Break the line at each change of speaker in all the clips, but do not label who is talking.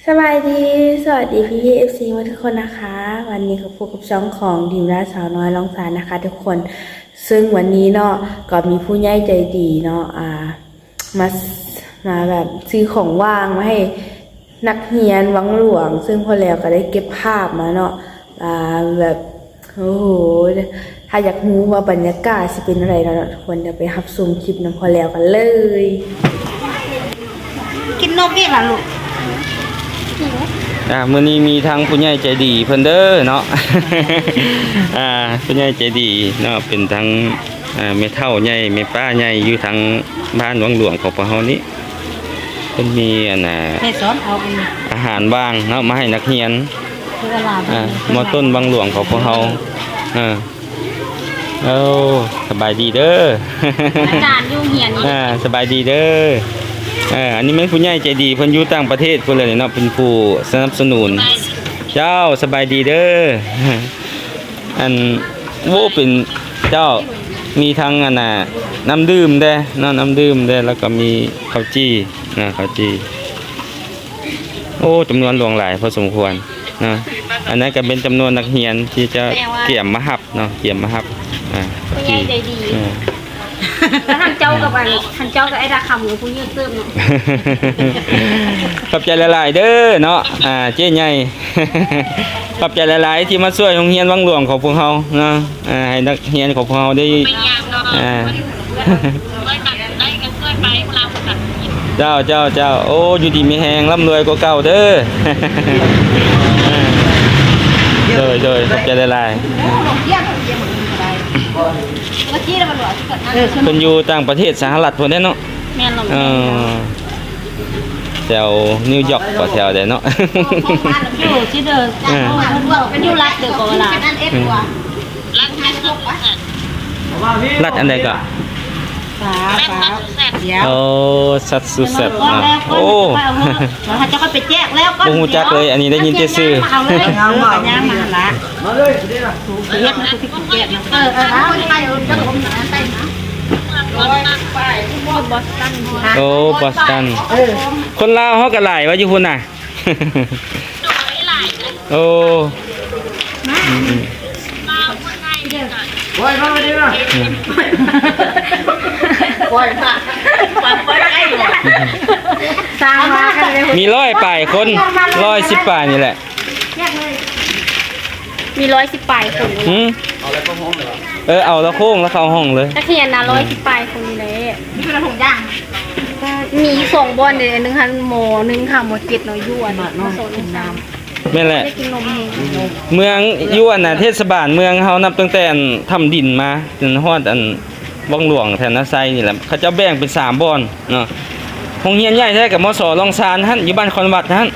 สบายดีสวัสดีพี่เอฟซีทุกคนนะคะวันนี้ก็พบกับช่องของดิมราสาวน้อยลองสารนะคะทุกคนซึ่งวันนี้เนาะก็มีผู้ใหญ่ใจดีเนาะมาแบบซื้อของว่างมาให้นักเรียนวังหลวงซึ่งพอแล้วก็ได้เก็บภาพมาเนาะแบบโอ้โหถ้าอยากรู้ว่าบรรยากาศจะเป็นอะไรเนาะทุกคนเดี๋ยวไปรับชมคลิปน้ำพอแล้วกันเลย
กินนมอีกล่ะลูก
มื้อนี้มีทางผู้ใหญ่ใจดีเพิ่นเด้อเนาะ ผู้ใหญ่ใจดีเนาะเป็นทางแม่เฒ่าใหญ่แม่ป้าใหญ่อยู่ทางบ้านวังหลวงของพวกเฮานี้เพิ่นมี
ให้สอนเอา
อาหารว่างเนาะมาให้นักเรียนม.ต้นวังหลวงของพวกเฮาสบายดีเด้อ
อาจารย์อยู่เฮียนนี่
สบายดีเด้ออันนี้แม่ผู้ใหญ่ใจดีเพิ่นอยู่ต่างประเทศเพิ่นเลยเนาะเป็นผู้สนับสนุนเจ้าสบายดีเด้อเป็นเจ้ามีทั้งน้ำดื่มได้เนาะน้ำดื่มได้แล้วก็มีข้าวจี้ข้าวจี้จำนวนหลวงหลายพอสมควรนะอันนั้นก็เป็นจำนวนนักเรียนที่จะเกี่ยมมาหับเนาะเกี่ยมมาหับ
ผู้ใหญ่ใจดีแล้วท่านเจ้ากับไอ้ราคำของผู้ยืดเติมเนาะ
ขอบใจหลายๆเด้อเนาะเจ๊ใหญ่ขอบใจหลายๆที่มาช่วยโรงเรียนวังหลวงของพวกเราเนาะให้นักเรียนของพวกเราได้เจ้าอยู่ดีมีแหงร่ำรวยกว่าเก่าเด้อโดยขอบใจหลายๆเป็นอยู่ต่างประเทศสหรัฐพวกนี้เนาะ
แม่น
แถวนิวยอร์กกว่าแถวเด้เนาะ
อยู่ที่เดิมเป็นอยู่รัฐเดียวกับเวลา
รัฐอันใดก็สัตว์สุดแซ่บ
ถ้าจะก็ไปแจกแล้วก็
บ่ฮู้จักเลยอันนี้ได้ยินแต่ชื่อ
เอาเลยมาเลยเฮ็ดนะที่แจกนะไปจะก็ผมไปนะ
บอสตันคนลาวเฮาก็หลายว่าอยู่พุ่นน่ะมี100ป่ายคน110ป่ายนี่แหละ
มี110ป่ายคน
เอาแล้วโค้งแล้วเข้าห้องเลย
นักเรียนนะ110ป่ายคนเลยนี่เป็นถุงย่างมี2บอนเด้1คันหมอ1ค่ะหมอ7น้อยยั่วเนาะโซนน้ำ
แม่นแหละเมืองยั่วน่ะเทศบาลเมืองเฮานับตั้งแต่ทำดินมาจนฮอดวังหลวงแถวนาไซนี่แหละเขาจะแบ่งเป็น3บ่อนเนาะโรงเรียนใหญ่แท้กับม.ส.ลองซานหั่นอยู่บ้านคอนวัดหั่น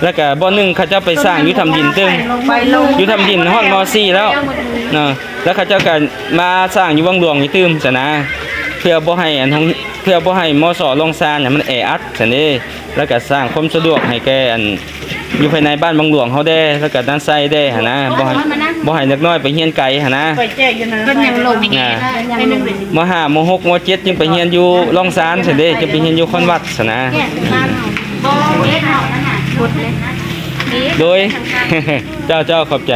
แล้วก็บ่อนึงเขาจะไปสร้างอยู่ทำดินตึ้งอยู่ทำดินฮอดม.4แล้วเนาะแล้วเขาจะก็มาสร้างอยู่วังหลวงนี่ตึ้มซะนะเพื่อบ่ให้ม.ส.ลองซานเนี่ยมันแออัดซั่นเด้แล้วก็สร้างความสะดวกให้แก่อยู่ภายในบ้านวังหลวงเฮาได้แล้วก็ด้านไซได้หั่นนะบ่ให้เด็กน้อยไปเรียนไกลหั่นนะ
ไปแจกอยู่นะเป็นยังลง
ม.5 ม.6 ม.7จึงไปเรียนอยู่ลองซานซั่นเด้จึงไปเรียนอยู่คอนวัดซั่นนะโดยเจ้าขอบใจ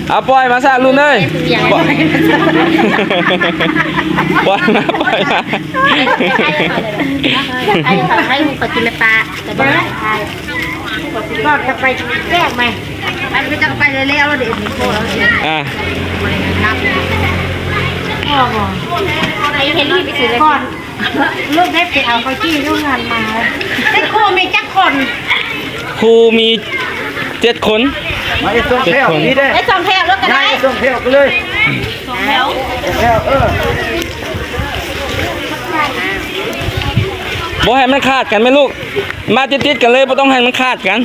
เอาปล่อยมาซะลุงเอ้ยปล่อยมา
ให้มึงกินปลาแต่บ้านก็จะไปแจกไหมมันไม่จะไปเลยแล้วเดี๋ยวมีโค้แล้วเห็นรีบไปซื้อเลยก่อนลูกได้ไปเอาไปที่โรงงานมาได้ครูมีจักคน
ครูมี7 คน
มาไอ้ส่งแถวนี่ได้
ไอ้ส่งแถวแล้วก็ได้
ส่งแถวกันเลย
ส่งแถว
บ่ให้มันขาดกันไหมลูกมาติดๆกันเลยบ่ต้องให้มันขาดกัน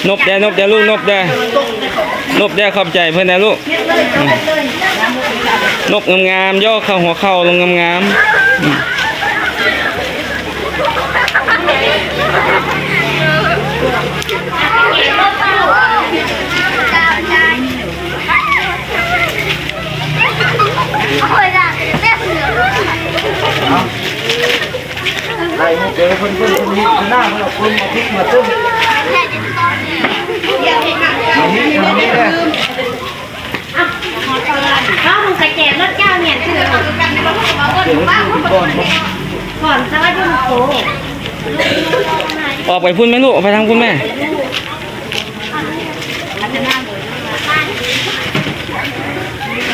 นบแดลูกนบแดขอบใจเพื่อนนะลูกนบงามๆย่อเข้าหัวเข่าลงงาม
ข่มุกเดี๋ยวคนนี้หน้าคนคนมาพริกมาต้มอันนี้เลย
ข้าวมึงใส่แกงรสเจ้าเนี่ยคือ
เดี๋ยว
ก่อนสลัดยุ่งโต
ออกไปพุ่นไหมลูกออกไปทางพุ่นแม่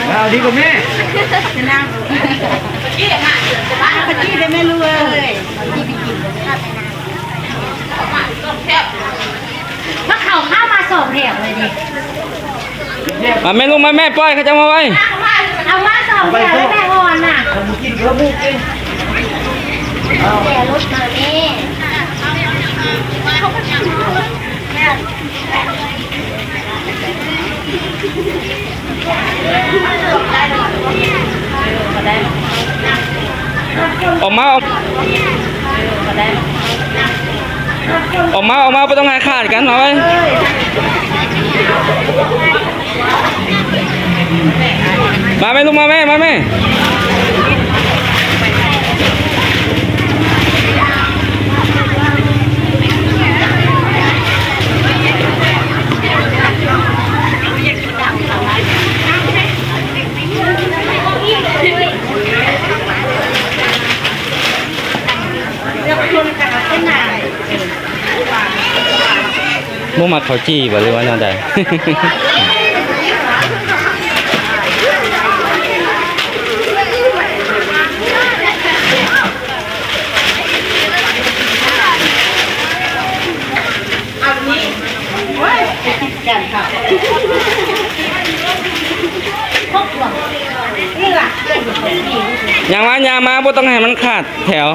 เอาดีกว่าแม่
พี่ได้ไม่รู้เลยถ้าเข่าข้าวมาสองแถวเลยดิ
มาแม่ลูกมาแม่ปล่อยเขาจะมาไว้
เอามาสองแถวแล้วแม่อ่อนน่ะ
ผมกินกระบุกกิน
แกรถมาแม่
ออกมาออกไม่ต้องหาขาดกันเอาไว้มาแม่ลูกมาแม่มาแม่มุมักเขาจี้บ่หรือว่าแนวใด อย่างมาบ่ต้องให้มันขาดแถว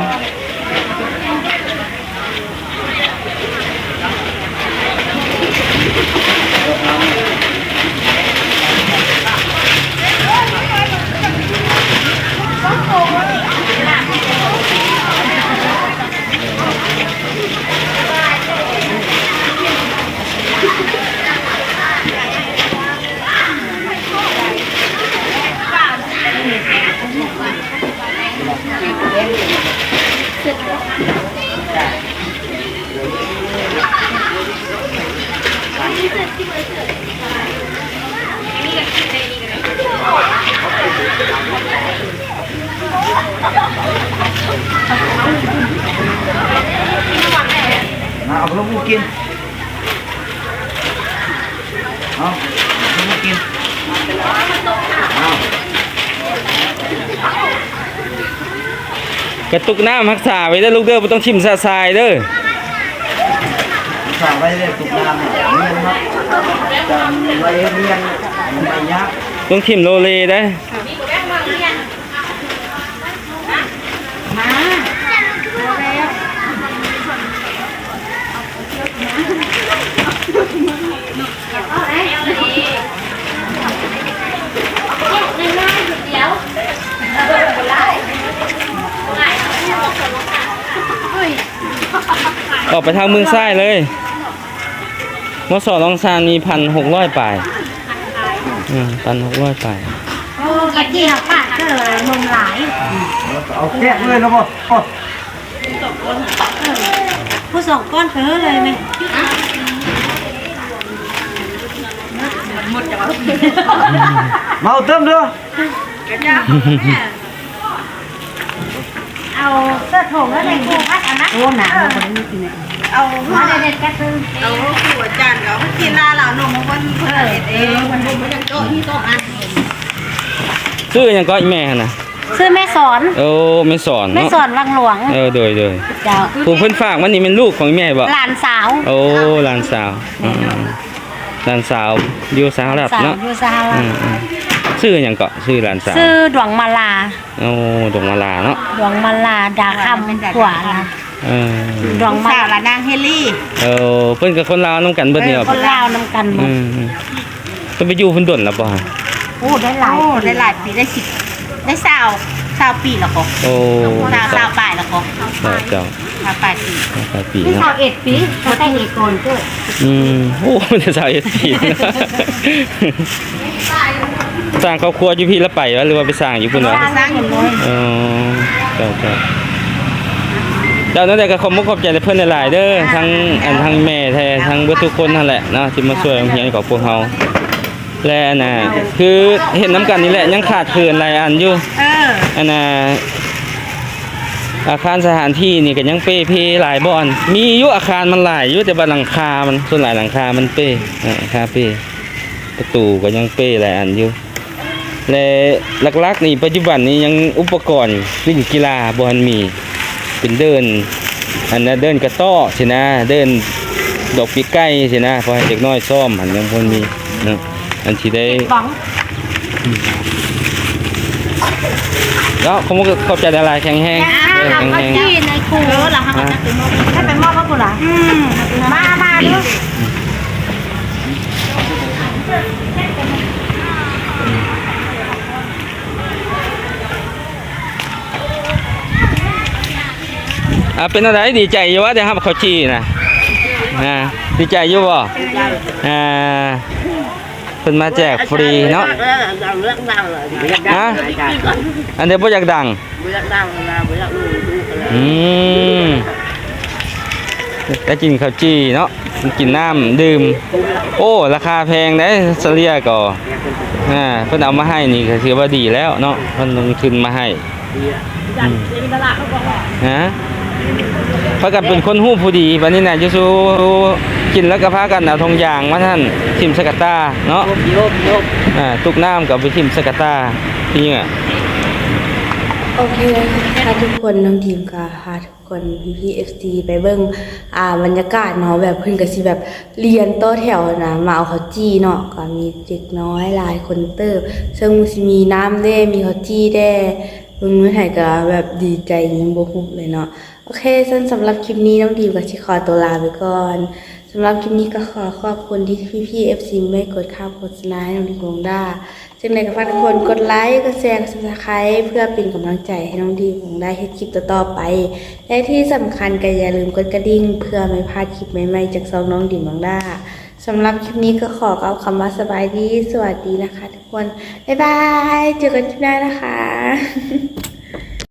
เอากระบุกกินเอากระบุกกินเอา
กระตุกน้ำรักษาไว้เด้อลูกเด้อบ่ต้องทิ่มซาทรายเด้อ
สั่งไว้เลยตุกน้ำเนี่ยเรียนครับจำไว้เรียนไม่ยาก
ต้องทิ่มโลเลได้อ ออกไปทางเมืองซ้ายเลยมอสอลองซานมี1,600 ปลาย1,600 ปลาย
โอ้กะจีหักปากก็เลยนมหลาย
เอาแกะเลยนะพ่อ
ผู้ส่งก้อนเพ้อเลยไหม
มาเอาเติมด้วย
เอาเสื้อโถงแล้วในกูพัดอันนะโอ้หนาคนนี้กินเนี่ยเอามาเด็ดๆแค่ซื้อ
เอาหัวจานก็มันกินลาเหล่าหนุ่มมันเพื่อเองมันดูมันยังโตที่โตอ่ะ
ชื่อหยังก็อีแม่หั่นน่ะ
ซื้อแม่สอน
โอ้ไม่สอน
แม่
เนาะ
สอนวังหลวง
โดย
เจ้า
ผู้เพิ่นฝากมันนี่เป็นลูกของอีแม่บ่
หลานสาว
โอ้หลานสาวหลานสาวอยู่สหรัฐ
สาว
เนาะ
อยู่สหรัฐ
ชื่อหยังก็ชื่อหลานสาว
ซื้อดวงมาลา
โอ้ดงมาลาเนาะ
ดวงมาลาดาคำขวาละ ดวงมา
สาว
ลา
ละนางเฮลี่
เพิ่นกับคนลาวนํกันเบิดนี่บ่
คนลาวนำกันหมด
เพิ่นไปอยู่เพิ่นดนแล้วบ่ฮะ
โอ้ได้หลาย
โอ้ได้หลายปีได้10ได้20ปีแล้วก็
โอ้
สาวปลายแล้วก็
เจ้า
สาวปลายปี
ปี
ที่
เนาะ
สาว1ปีเขาแต่งเอกก่อนเกิด
โอ้จะสาวเอสปีสร้างครอบครัวอยู่พี่แล้วไปวะหรือว่าไปสร้างอยู่พุ่นวะ
สร้างเห็นเลย
เจ้า จ้านั่นแหละก็ขอบมุกขอบใจเพิ่นหลายๆเด้อทั้งแม่แท้ทั้งเบิดทุกคนนั่นแหละเนาะที่มาช่วยโรงเรียนของพวกเฮาและน่ะคือเห็นน้ำกันนี่แหละยังขาดเขินหลายอันอยู่อันน่ะอาคารสถานที่นี่ก็ยังเป้เพหลายบ่อนมีอยู่อาคารมันหลายอยู่แต่ว่าหลังคามันส่วนหลายหลังคามันเป้หลังคาเป้ประตูก็ยังเป้หลายอันอยู่และหลักๆนี่ปัจจุบันนี้ยังอุปกรณ์เล่นกีฬาบ่ทันมีเป็นเดินอันนั้นเดินกระต้อสินะเดินดอกปีไก่สินะพอให้เด็กน้อยซ้อมหันยังบ่มีเนาะอันที่ได้แล้วผมก็ขอบใจหลายๆแข็งแรงแข็งแรง
ที่ในครูหลังเขาจะให้ไปมอบพระกุหลาบมาดู
เป็นอะไรดีใจอยู่ว่าได้รับข้าวจีนะดีใจอยู่บ่เพิ่นมาแจกฟรีเนาะอันเดียวบ่อยากดังได้กินข้าวจีเนาะกินน้ำดื่มโอ้ราคาแพงได้เฉลี่ยก็เพิ่นเอามาให้นี่ก็ถือว่าดีแล้วเนาะเพิ่นลงทุนมาให้พากันเป็นคนหู้ผู้ดีบัดนี้น่ะจะสู้กินแล้วก็พากันเอาทองยางมาท่านทิมสกัตตาเนาะตุกน้ำกับไปทิมสกัตตาที่นี่
โอเคค่ะทุกคนน้องทีมก็พาทุกคนพี่ๆ FC ไปเบิ่งบรรยากาศเนาะแบบเพิ่นก็สิแบบเรียนต่อแถวนะมาเอาข้าวจี้เนาะก็มีเด็กน้อยหลายคนเติบซึ่งสิมีน้ำแด้มีข้าวจี้แด้เบิ่งมื้อไหนก็แบบดีใจยิ่งบ่ฮู้เลยเนาะโอเคสำหรับคลิปนี้น้องทีมก็สิขอตัวลาไปก่อนสำหรับคลิปนี้ก็ขอขอบคุณที่พี่ๆ FC ไม่กดข้ามโฆษณาให้น้องทีมของด้าซึ่งในกระฝากทุกคนกดไลค์กดแชร์กด Subscribe เพื่อเป็นกำลังใจให้น้องดีของได้เฮ็ดคลิปต่อๆไปและที่สำคัญก็อย่าลืมกดกระดิ่งเพื่อไม่พลาดคลิปใหม่ๆจากซองน้องดีของด้าสำหรับคลิปนี้ก็ขอกล่าวคำว่าสบายดีสวัสดีนะคะทุกคนบ๊ายบายเจอกันที่หน้านะคะ